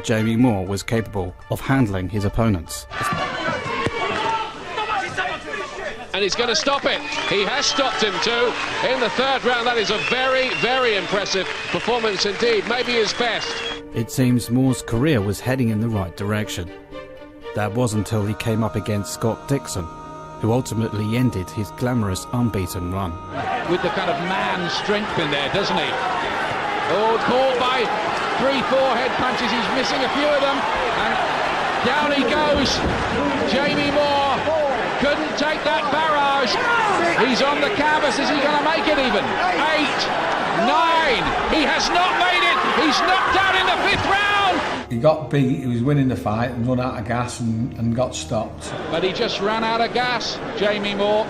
Jamie Moore was capable of handling his opponents. And he's going to stop it. He has stopped him too in the third round. That is a very, very impressive performance indeed, maybe his best. It seems Moore's career was heading in the right direction. That was until he came up against Scott Dixon, who ultimately ended his glamorous unbeaten run. With the kind of man strength in there, doesn't he? Oh, caught by 3-4 head punches. He's missing a few of them. And down he goes. Jamie Moore couldn't take that barrage. He's on the canvas. Is he going to make it even? 8, 9. He has not made it. He's knocked out in the 5th round. He got beat, he was winning the fight and run out of gas and got stopped. But he just ran out of gas, Jamie Moore.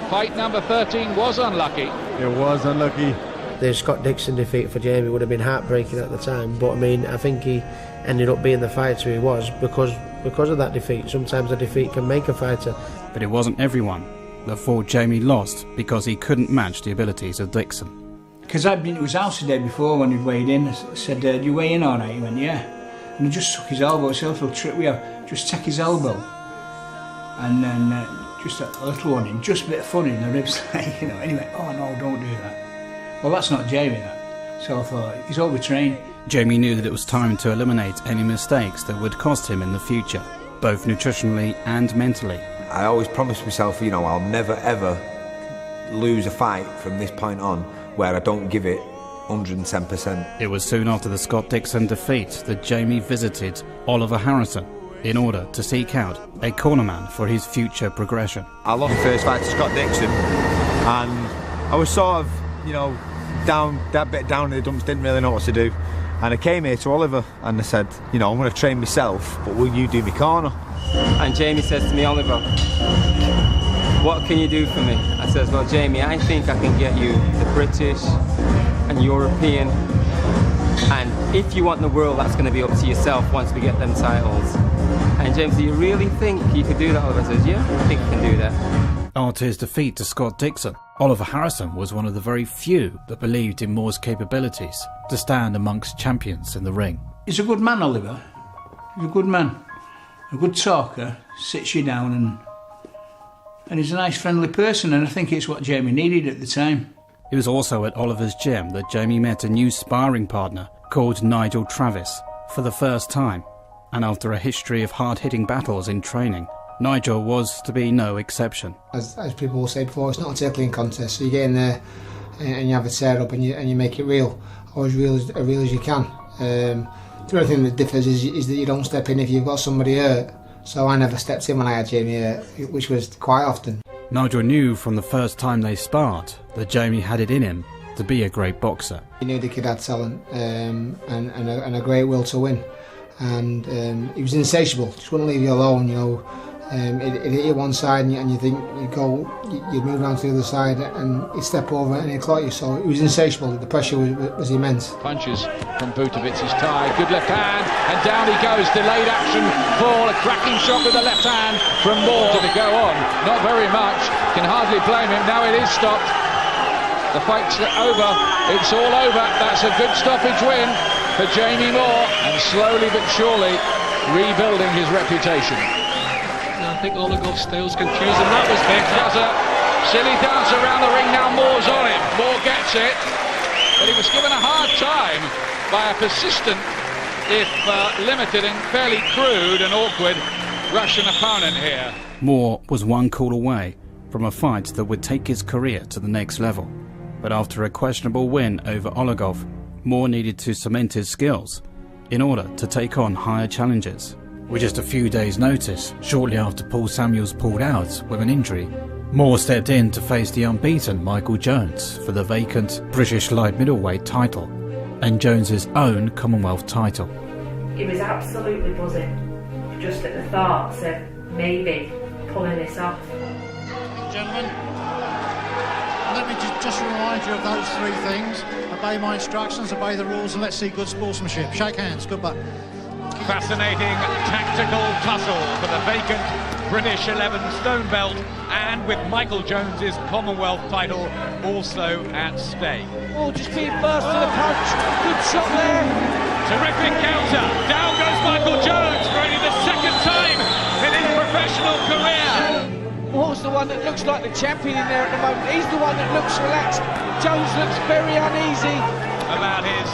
Fight number 13 was unlucky. It was unlucky. The Scott Dixon defeat for Jamie would have been heartbreaking at the time, but I mean, I think he ended up being the fighter he was because of that defeat. Sometimes a defeat can make a fighter. But it wasn't everyone that thought Jamie lost because he couldn't match the abilities of Dixon. Because I'd been to his house the day before when he'd weighed in. I said, do you weigh in all right? He went, yeah. And he just took his elbow. It's a little trick we have. Just take his elbow and then just a little one in, just a bit of fun in the ribs, you know. And he went, oh no, don't do that. Well, that's not Jamie, that. So I thought, he's overtrained. Jamie knew that it was time to eliminate any mistakes that would cost him in the future, both nutritionally and mentally. I always promised myself, you know, I'll never ever lose a fight from this point on where I don't give it 110%. It was soon after the Scott Dixon defeat that Jamie visited Oliver Harrison in order to seek out a cornerman for his future progression. I lost the first fight to Scott Dixon and I was sort of, you know, down in the dumps, didn't really know what to do. And I came here to Oliver and I said, you know, I'm going to train myself, but will you do me corner? And Jamie says to me, Oliver, what can you do for me? I says, well, Jamie, I think I can get you the British and European, and if you want the world, that's going to be up to yourself once we get them titles. And James, do you really think you could do that? Oliver says, yeah, I think I can do that. After his defeat to Scott Dixon, Oliver Harrison was one of the very few that believed in Moore's capabilities to stand amongst champions in the ring. He's a good man, Oliver. He's a good man. A good talker, sits you down and he's a nice friendly person, and I think it's what Jamie needed at the time. It was also at Oliver's gym that Jamie met a new sparring partner called Nigel Travis for the first time, and after a history of hard-hitting battles in training, Nigel was to be no exception. As people will say before, it's not a tackling contest, so you get in there and you have a tear up and you make it real, or as real as you can. The only thing that differs is that you don't step in if you've got somebody hurt. So I never stepped in when I had Jamie hurt, which was quite often. Nigel knew from the first time they sparred that Jamie had it in him to be a great boxer. He knew the kid had talent and a great will to win. And he was insatiable, just wouldn't leave you alone, you know. He'd hit you one side and you think you'd move around to the other side and he'd step over and he'd clock you. So it was insatiable, the pressure was immense. Punches from Butovic's tie, good left hand, and down he goes, delayed action, fall, a cracking shot with the left hand from Moore. To go on, not very much, can hardly blame him, now it is stopped. The fight's over, it's all over, that's a good stoppage win for Jamie Moore, and slowly but surely rebuilding his reputation. I think Oligov's style's confused him. That was big. Does a silly dance around the ring. Now Moore's on it. Moore gets it. But he was given a hard time by a persistent, if limited and fairly crude and awkward Russian opponent here. Moore was one call away from a fight that would take his career to the next level. But after a questionable win over Oligov, Moore needed to cement his skills in order to take on higher challenges. With just a few days' notice, shortly after Paul Samuels pulled out with an injury, Moore stepped in to face the unbeaten Michael Jones for the vacant British light middleweight title and Jones's own Commonwealth title. He was absolutely buzzing, just at the thoughts of maybe pulling this off. Gentlemen, let me just remind you of those three things. Obey my instructions, obey the rules, and let's see good sportsmanship. Shake hands, goodbye. Fascinating tactical tussle for the vacant British 11 stone belt, and with Michael Jones's Commonwealth title also at stake. Oh, just being first to the punch. Good shot there. Terrific counter. Down goes Michael Jones for only the second time in his professional career. Moore's the one that looks like the champion in there at the moment. He's the one that looks relaxed. Jones looks very uneasy about his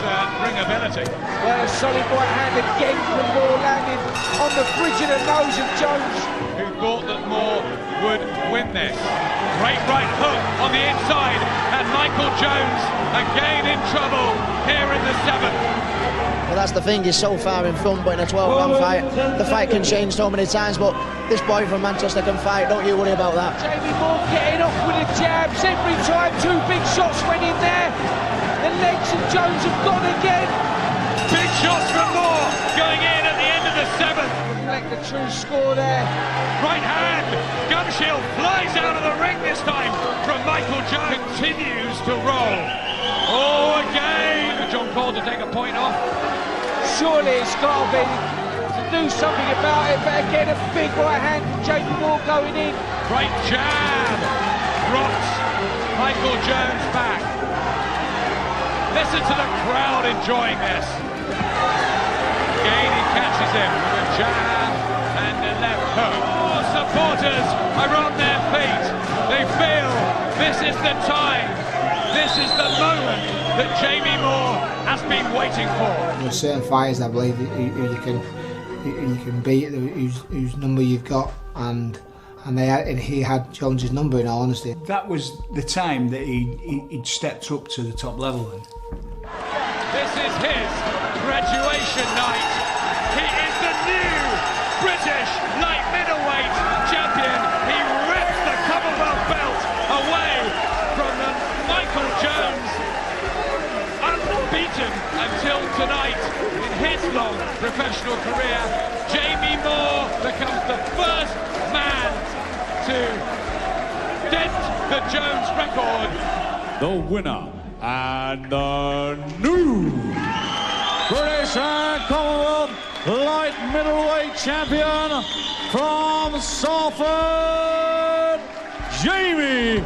ring ability. Well, a solid right hand again from Moore, landing on the bridge of the nose of Jones, who thought that Moore would win this. Great right hook on the inside, and Michael Jones again in trouble here in the 7th. Well, that's the thing, he's so far in front, but in a 12-round fight, the fight can change so many times, but this boy from Manchester can fight, don't you worry about that. Jamie Moore getting off with the jabs every time, 2 big shots went in there. The legs of Jones have gone again. Big shots from Moore going in at the end of the 7th. Reflect the true score there. Right hand, gum shield flies out of the ring this time from Michael Jones. Continues to roll. Oh, again! John Paul to take a point off. Surely it's got to be to do something about it, but again a big right hand from Jamie Moore going in. Great jab, rocks Michael Jones back. Listen to the crowd enjoying this. Again he catches him with a jab and a left hook. Oh, supporters are on their feet. They feel this is the time. This is the moment that Jamie Moore has been waiting for. There are certain fighters, I believe, who you can beat, whose number you've got, and he had Jones's number, in all honesty. That was the time that he'd stepped up to the top level then. This is his graduation night. He is the new British light middleweight champion. He rips the Commonwealth belt away from the Michael Jones, unbeaten until tonight in his long professional career. Jamie Moore becomes the first man to dent the Jones record. The winner and the new British and Commonwealth light middleweight champion from Salford, Jamie